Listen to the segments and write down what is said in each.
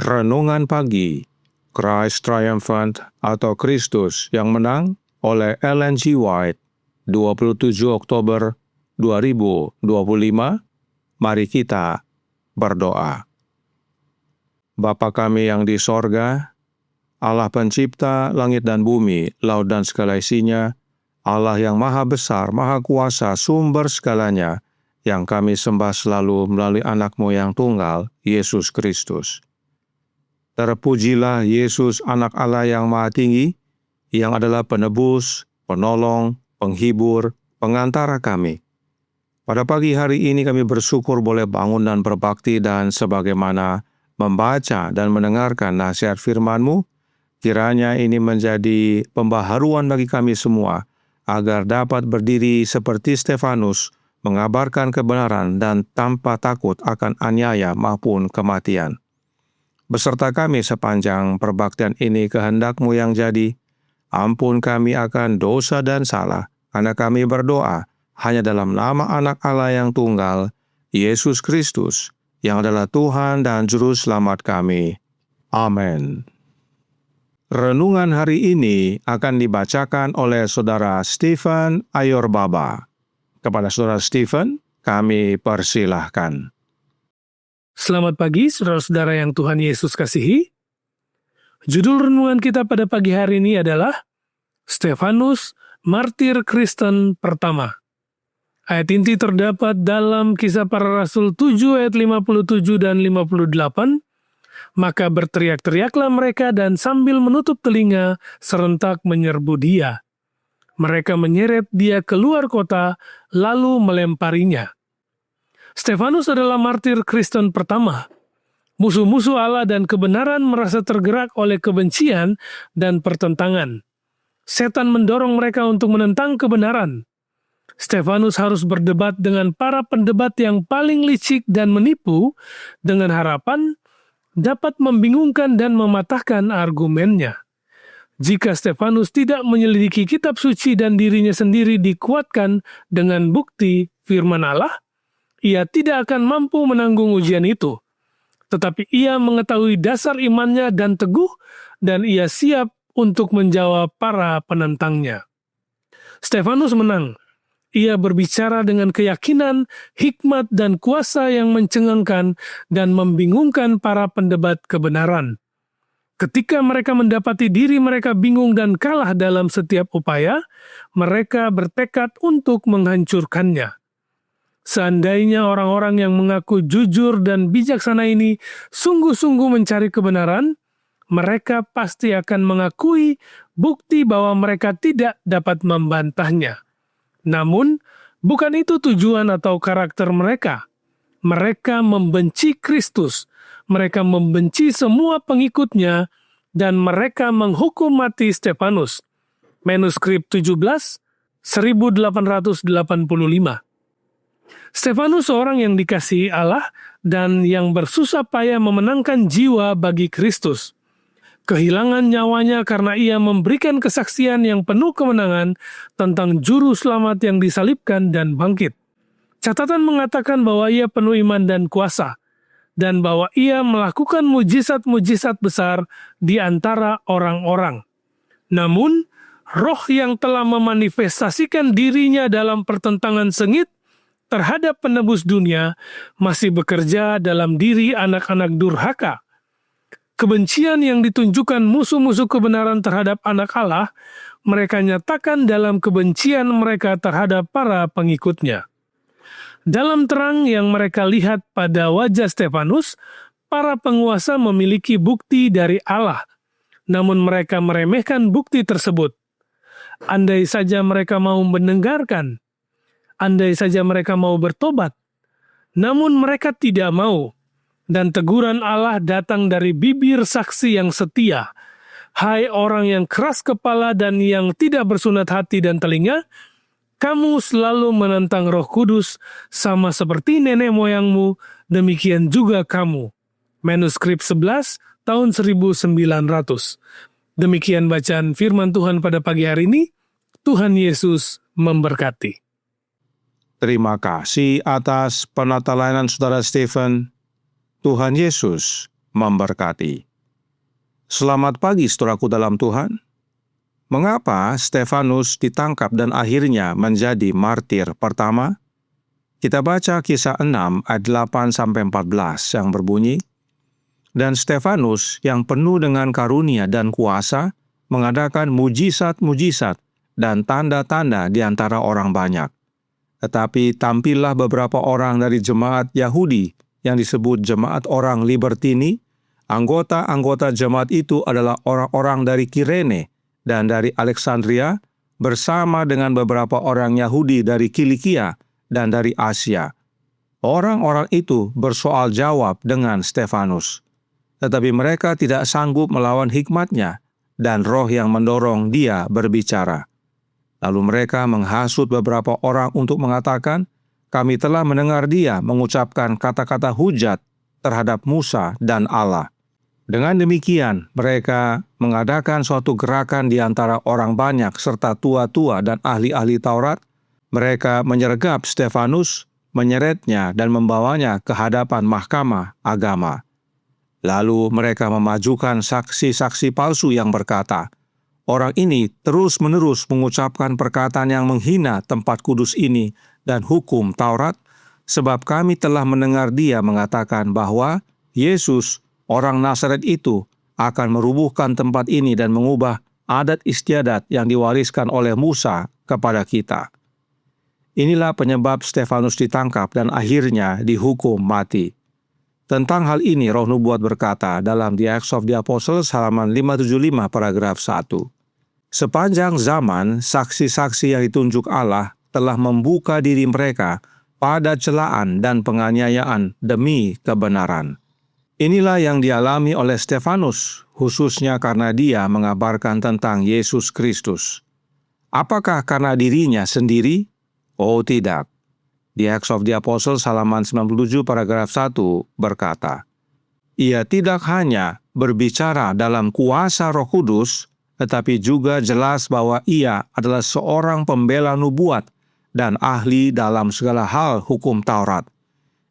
Renungan Pagi, Christ Triumphant atau Kristus yang Menang oleh Ellen G. White, 27 Oktober 2025. Mari kita berdoa. Bapa kami yang di sorga, Allah pencipta langit dan bumi, laut dan segala isinya, Allah yang maha besar, maha kuasa, sumber segalanya, yang kami sembah selalu melalui anak-Mu yang tunggal, Yesus Kristus. Terpujilah Yesus, anak Allah yang maha tinggi, yang adalah penebus, penolong, penghibur, pengantara kami. Pada pagi hari ini kami bersyukur boleh bangun dan berbakti, dan sebagaimana membaca dan mendengarkan nasihat firman-Mu, kiranya ini menjadi pembaharuan bagi kami semua, agar dapat berdiri seperti Stefanus, mengabarkan kebenaran dan tanpa takut akan aniaya maupun kematian. Beserta kami sepanjang perbaktian ini kehendak-Mu yang jadi, ampun kami akan dosa dan salah, karena kami berdoa hanya dalam nama anak Allah yang tunggal, Yesus Kristus, yang adalah Tuhan dan Juru Selamat kami. Amin. Renungan hari ini akan dibacakan oleh Saudara Stephen Ayorbaba. Kepada Saudara Stephen, kami persilahkan. Selamat pagi, saudara-saudara yang Tuhan Yesus kasihi. Judul renungan kita pada pagi hari ini adalah Stefanus, Martir Kristen Pertama. Ayat inti terdapat dalam Kisah Para Rasul 7 ayat 57 dan 58. Maka berteriak-teriaklah mereka dan sambil menutup telinga serentak menyerbu dia. Mereka menyeret dia keluar kota, lalu melemparinya. Stefanus adalah martir Kristen pertama. Musuh-musuh Allah dan kebenaran merasa tergerak oleh kebencian dan pertentangan. Setan mendorong mereka untuk menentang kebenaran. Stefanus harus berdebat dengan para pendebat yang paling licik dan menipu, dengan harapan dapat membingungkan dan mematahkan argumennya. Jika Stefanus tidak menyelidiki kitab suci dan dirinya sendiri dikuatkan dengan bukti firman Allah, ia tidak akan mampu menanggung ujian itu. Tetapi ia mengetahui dasar imannya dan teguh, dan ia siap untuk menjawab para penentangnya. Stefanus menang. Ia berbicara dengan keyakinan, hikmat, dan kuasa yang mencengangkan dan membingungkan para pendebat kebenaran. Ketika mereka mendapati diri mereka bingung dan kalah dalam setiap upaya, mereka bertekad untuk menghancurkannya. Seandainya orang-orang yang mengaku jujur dan bijaksana ini sungguh-sungguh mencari kebenaran, mereka pasti akan mengakui bukti bahwa mereka tidak dapat membantahnya. Namun, bukan itu tujuan atau karakter mereka. Mereka membenci Kristus. Mereka membenci semua pengikutnya, dan mereka menghukum mati Stefanus. Manuskrip 17, 1885. Stefanus seorang yang dikasihi Allah dan yang bersusah payah memenangkan jiwa bagi Kristus. Kehilangan nyawanya karena ia memberikan kesaksian yang penuh kemenangan tentang Juru Selamat yang disalibkan dan bangkit. Catatan mengatakan bahwa ia penuh iman dan kuasa, dan bahwa ia melakukan mujizat-mujizat besar di antara orang-orang. Namun, roh yang telah memanifestasikan dirinya dalam pertentangan sengit terhadap penebus dunia masih bekerja dalam diri anak-anak durhaka. Kebencian yang ditunjukkan musuh-musuh kebenaran terhadap anak Allah, mereka nyatakan dalam kebencian mereka terhadap para pengikutnya. Dalam terang yang mereka lihat pada wajah Stefanus, para penguasa memiliki bukti dari Allah, namun mereka meremehkan bukti tersebut. Andai saja mereka mau mendengarkan, andai saja mereka mau bertobat, namun mereka tidak mau. Dan teguran Allah datang dari bibir saksi yang setia. Hai orang yang keras kepala dan yang tidak bersunat hati dan telinga, kamu selalu menentang Roh Kudus, sama seperti nenek moyangmu, demikian juga kamu. Manuskrip 11 tahun 1900. Demikian bacaan firman Tuhan pada pagi hari ini. Tuhan Yesus memberkati. Terima kasih atas penata layanan Saudara Stephen. Tuhan Yesus memberkati. Selamat pagi saudaraku dalam Tuhan. Mengapa Stefanus ditangkap dan akhirnya menjadi martir pertama? Kita baca Kisah 6 ayat 8-14 yang berbunyi, "Dan Stefanus yang penuh dengan karunia dan kuasa mengadakan mujizat-mujizat dan tanda-tanda di antara orang banyak. Tetapi tampillah beberapa orang dari jemaat Yahudi yang disebut jemaat orang Libertini. Anggota-anggota jemaat itu adalah orang-orang dari Kirene dan dari Alexandria bersama dengan beberapa orang Yahudi dari Kilikia dan dari Asia. Orang-orang itu bersoal jawab dengan Stefanus, tetapi mereka tidak sanggup melawan hikmatnya dan roh yang mendorong dia berbicara. Lalu mereka menghasut beberapa orang untuk mengatakan, 'Kami telah mendengar dia mengucapkan kata-kata hujat terhadap Musa dan Allah.' Dengan demikian, mereka mengadakan suatu gerakan di antara orang banyak serta tua-tua dan ahli-ahli Taurat. Mereka menyergap Stefanus, menyeretnya dan membawanya ke hadapan mahkamah agama. Lalu mereka memajukan saksi-saksi palsu yang berkata, 'Orang ini terus-menerus mengucapkan perkataan yang menghina tempat kudus ini dan hukum Taurat, sebab kami telah mendengar dia mengatakan bahwa Yesus, orang Nazaret itu, akan merubuhkan tempat ini dan mengubah adat istiadat yang diwariskan oleh Musa kepada kita.' Inilah penyebab Stefanus ditangkap dan akhirnya dihukum mati. Tentang hal ini Roh Nubuat berkata dalam The Acts of the Apostles halaman 575 paragraf 1. Sepanjang zaman, saksi-saksi yang ditunjuk Allah telah membuka diri mereka pada celaan dan penganiayaan demi kebenaran. Inilah yang dialami oleh Stefanus, khususnya karena dia mengabarkan tentang Yesus Kristus. Apakah karena dirinya sendiri? Oh tidak. The Acts of the Apostles halaman 97 paragraf 1 berkata, ia tidak hanya berbicara dalam kuasa Roh Kudus, tetapi juga jelas bahwa ia adalah seorang pembela nubuat dan ahli dalam segala hal hukum Taurat.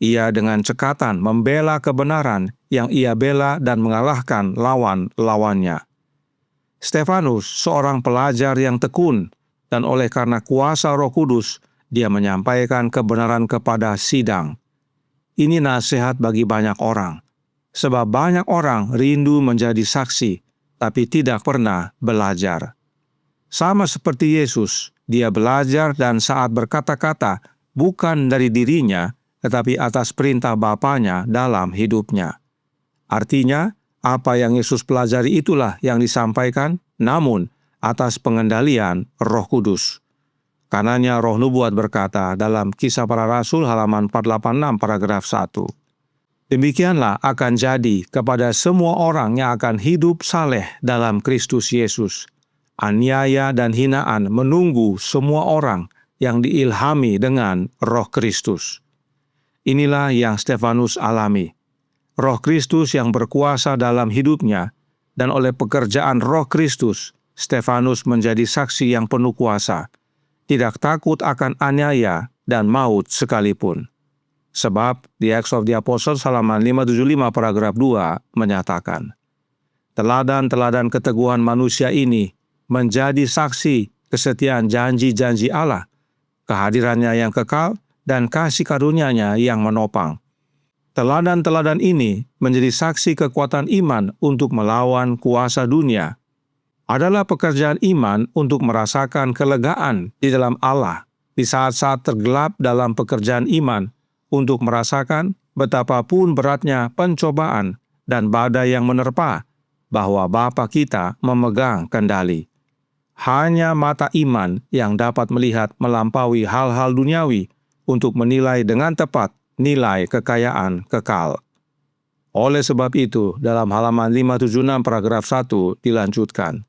Ia dengan cekatan membela kebenaran yang ia bela dan mengalahkan lawan-lawannya. Stefanus seorang pelajar yang tekun, dan oleh karena kuasa Roh Kudus, dia menyampaikan kebenaran kepada sidang. Ini nasihat bagi banyak orang, sebab banyak orang rindu menjadi saksi, tapi tidak pernah belajar. Sama seperti Yesus, dia belajar dan saat berkata-kata bukan dari dirinya, tetapi atas perintah Bapanya dalam hidupnya. Artinya, apa yang Yesus pelajari itulah yang disampaikan, namun atas pengendalian Roh Kudus. Karenanya Roh Nubuat berkata dalam Kisah Para Rasul halaman 486 paragraf 1. Demikianlah akan jadi kepada semua orang yang akan hidup saleh dalam Kristus Yesus. Aniaya dan hinaan menunggu semua orang yang diilhami dengan Roh Kristus. Inilah yang Stefanus alami. Roh Kristus yang berkuasa dalam hidupnya, dan oleh pekerjaan Roh Kristus, Stefanus menjadi saksi yang penuh kuasa, tidak takut akan aniaya dan maut sekalipun. Sebab di Acts of the Apostles halaman 575 paragraf 2 menyatakan, teladan-teladan keteguhan manusia ini menjadi saksi kesetiaan janji-janji Allah, kehadirannya yang kekal, dan kasih karunia-Nya yang menopang. Teladan-teladan ini menjadi saksi kekuatan iman untuk melawan kuasa dunia. Adalah pekerjaan iman untuk merasakan kelegaan di dalam Allah di saat-saat tergelap dalam pekerjaan iman, untuk merasakan betapapun beratnya pencobaan dan badai yang menerpa, bahwa Bapa kita memegang kendali. Hanya mata iman yang dapat melihat melampaui hal-hal duniawi untuk menilai dengan tepat nilai kekayaan kekal. Oleh sebab itu, dalam halaman 576 paragraf 1 dilanjutkan,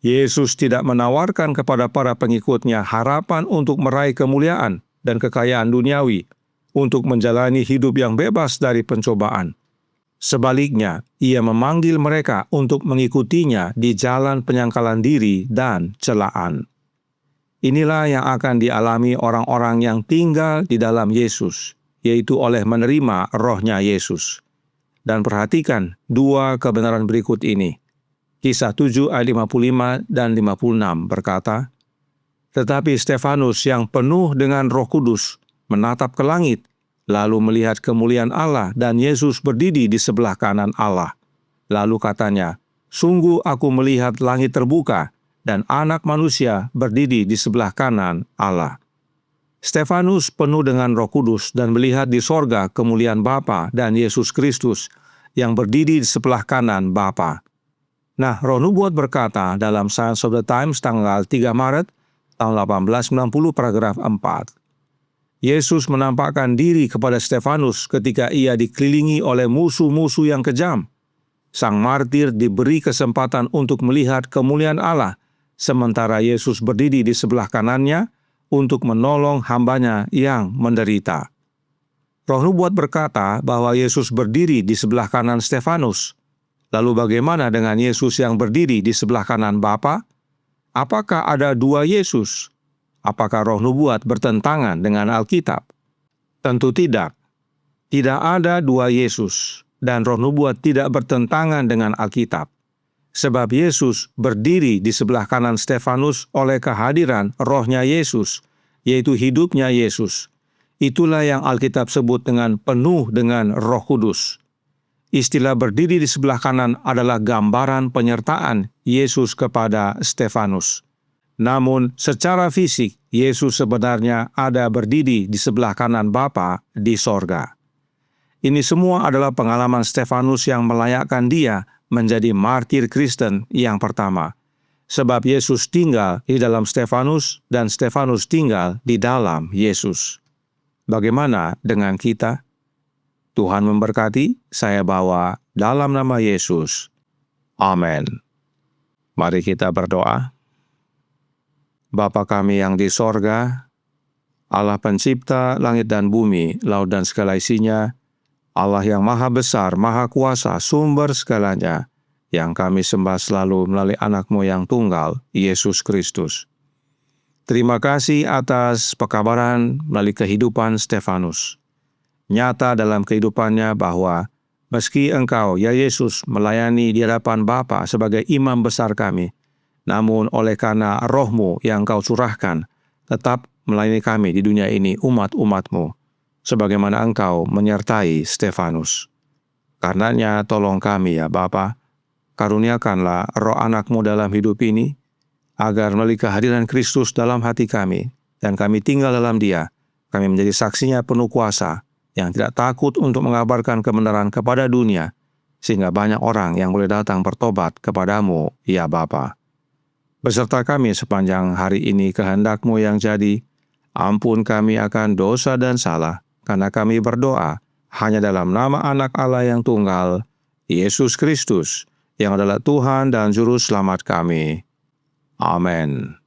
Yesus tidak menawarkan kepada para pengikutnya harapan untuk meraih kemuliaan dan kekayaan duniawi, untuk menjalani hidup yang bebas dari pencobaan. Sebaliknya, ia memanggil mereka untuk mengikutinya di jalan penyangkalan diri dan celaan. Inilah yang akan dialami orang-orang yang tinggal di dalam Yesus, yaitu oleh menerima rohnya Yesus. Dan perhatikan dua kebenaran berikut ini. Kisah 7 ayat 55 dan 56 berkata, "Tetapi Stefanus yang penuh dengan Roh Kudus menatap ke langit, lalu melihat kemuliaan Allah dan Yesus berdiri di sebelah kanan Allah. Lalu katanya, 'Sungguh aku melihat langit terbuka dan Anak Manusia berdiri di sebelah kanan Allah.'" Stefanus penuh dengan Roh Kudus dan melihat di sorga kemuliaan Bapa dan Yesus Kristus yang berdiri di sebelah kanan Bapa. Nah, Roh Nubuat berkata dalam Science of the Times tanggal 3 Maret tahun 1890 paragraf 4. Yesus menampakkan diri kepada Stefanus ketika ia dikelilingi oleh musuh-musuh yang kejam. Sang martir diberi kesempatan untuk melihat kemuliaan Allah, sementara Yesus berdiri di sebelah kanannya untuk menolong hambanya yang menderita. Roh Nubuat berkata bahwa Yesus berdiri di sebelah kanan Stefanus. Lalu bagaimana dengan Yesus yang berdiri di sebelah kanan Bapa? Apakah ada dua Yesus? Apakah Roh Nubuat bertentangan dengan Alkitab? Tentu tidak. Tidak ada dua Yesus, dan Roh Nubuat tidak bertentangan dengan Alkitab. Sebab Yesus berdiri di sebelah kanan Stefanus oleh kehadiran Roh-Nya Yesus, yaitu hidupnya Yesus. Itulah yang Alkitab sebut dengan penuh dengan Roh Kudus. Istilah berdiri di sebelah kanan adalah gambaran penyertaan Yesus kepada Stefanus. Namun secara fisik, Yesus sebenarnya ada berdiri di sebelah kanan Bapa di sorga. Ini semua adalah pengalaman Stefanus yang melayakkan dia menjadi martir Kristen yang pertama. Sebab Yesus tinggal di dalam Stefanus dan Stefanus tinggal di dalam Yesus. Bagaimana dengan kita? Tuhan memberkati, saya bawa dalam nama Yesus. Amin. Mari kita berdoa. Bapa kami yang di sorga, Allah pencipta langit dan bumi, laut dan segala isinya, Allah yang maha besar, maha kuasa, sumber segalanya, yang kami sembah selalu melalui anak-Mu yang tunggal, Yesus Kristus. Terima kasih atas pekabaran melalui kehidupan Stefanus. Nyata dalam kehidupannya bahwa meski Engkau, ya Yesus, melayani di hadapan Bapa sebagai imam besar kami, namun oleh karena Roh-Mu yang Engkau curahkan, tetap melayani kami di dunia ini umat-umat-Mu, sebagaimana Engkau menyertai Stefanus. Karenanya tolong kami ya Bapa, karuniakanlah roh anak-Mu dalam hidup ini, agar melalui kehadiran Kristus dalam hati kami, dan kami tinggal dalam Dia, kami menjadi saksinya penuh kuasa, yang tidak takut untuk mengabarkan kebenaran kepada dunia, sehingga banyak orang yang boleh datang bertobat kepadamu, ya Bapa. Beserta kami sepanjang hari ini kehendak-Mu yang jadi, ampun kami akan dosa dan salah, karena kami berdoa hanya dalam nama Anak Allah yang tunggal, Yesus Kristus, yang adalah Tuhan dan Juru Selamat kami. Amin.